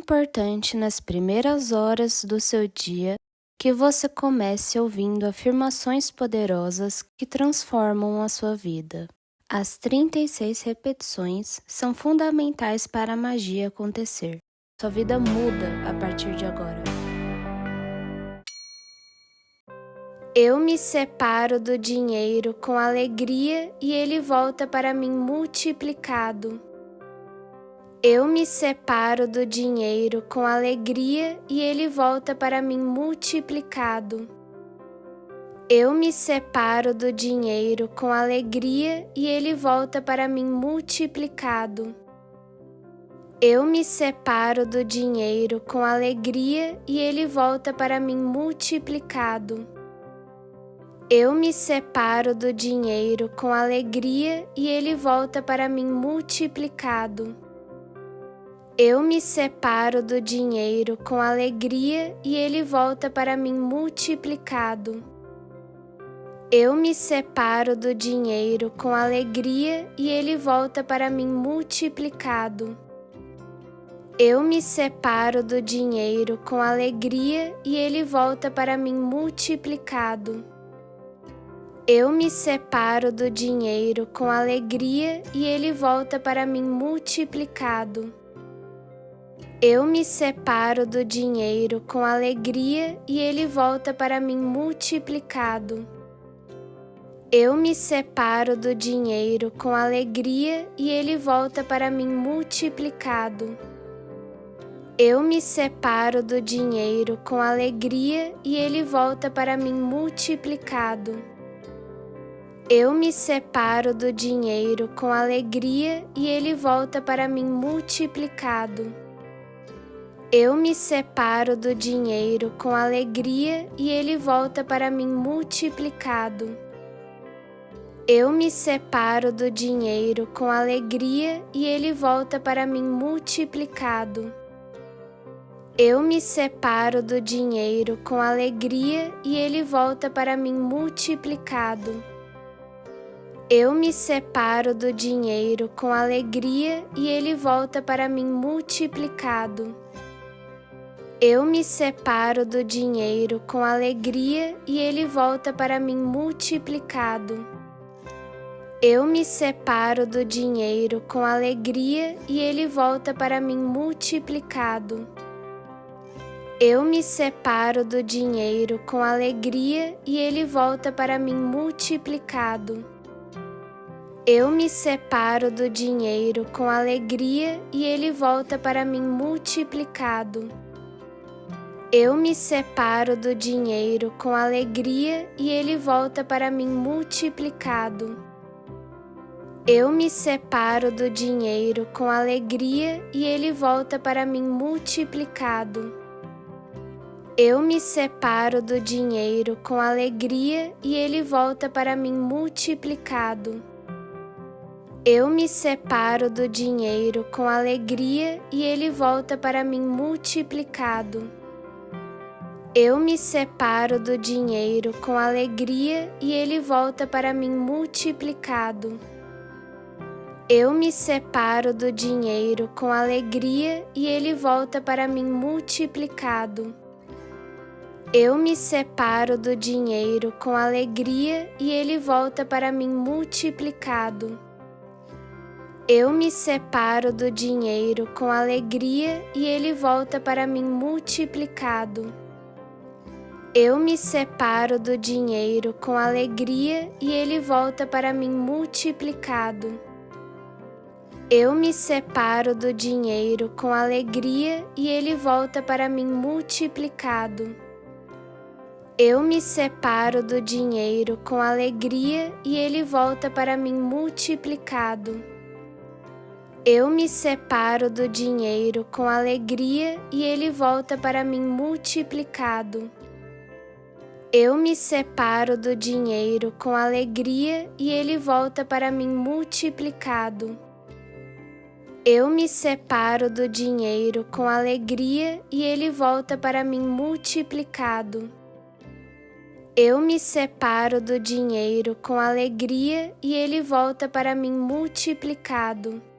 importante nas primeiras horas do seu dia que você comece ouvindo afirmações poderosas que transformam a sua vida. As 36 repetições são fundamentais para a magia acontecer. Sua vida muda a partir de agora. Eu me separo do dinheiro com alegria e ele volta para mim multiplicado. Eu me separo do dinheiro com alegria e ele volta para mim multiplicado. Eu me separo do dinheiro com alegria e ele volta para mim multiplicado. Eu me separo do dinheiro com alegria e ele volta para mim multiplicado. Eu me separo do dinheiro com alegria e ele volta para mim multiplicado. Eu me separo do dinheiro com alegria e ele volta para mim multiplicado. Eu me separo do dinheiro com alegria e ele volta para mim multiplicado. Eu me separo do dinheiro com alegria e ele volta para mim multiplicado. Eu me separo do dinheiro com alegria e ele volta para mim multiplicado. Eu me separo do dinheiro com alegria e ele volta para mim multiplicado. Eu me separo do dinheiro com alegria e ele volta para mim multiplicado. Eu me separo do dinheiro com alegria e ele volta para mim multiplicado. Eu me separo do dinheiro com alegria e ele volta para mim multiplicado. Eu me separo do dinheiro com alegria e ele volta para mim multiplicado. Eu me separo do dinheiro com alegria e ele volta para mim multiplicado. Eu me separo do dinheiro com alegria e ele volta para mim multiplicado. Eu me separo do dinheiro com alegria e ele volta para mim multiplicado. Eu me separo do dinheiro com alegria e ele volta para mim multiplicado. Eu me separo do dinheiro com alegria e ele volta para mim multiplicado. Eu me separo do dinheiro com alegria e ele volta para mim multiplicado. Eu me separo do dinheiro com alegria e ele volta para mim multiplicado. Eu me separo do dinheiro com alegria e ele volta para mim multiplicado. Eu me separo do dinheiro com alegria e ele volta para mim multiplicado. Eu me separo do dinheiro com alegria e ele volta para mim multiplicado. Eu me separo do dinheiro com alegria e ele volta para mim multiplicado. Eu me separo do dinheiro com alegria e ele volta para mim multiplicado. Eu me separo do dinheiro com alegria e ele volta para mim multiplicado. Eu me separo do dinheiro com alegria e ele volta para mim multiplicado. Eu me separo do dinheiro com alegria e ele volta para mim multiplicado. Eu me separo do dinheiro com alegria e ele volta para mim multiplicado. Eu me separo do dinheiro com alegria e ele volta para mim multiplicado. Eu me separo do dinheiro com alegria e ele volta para mim multiplicado. Eu me separo do dinheiro com alegria e ele volta para mim multiplicado. Eu me separo do dinheiro com alegria e ele volta para mim multiplicado. Eu me separo do dinheiro com alegria e ele volta para mim multiplicado. Eu me separo do dinheiro com alegria e ele volta para mim multiplicado.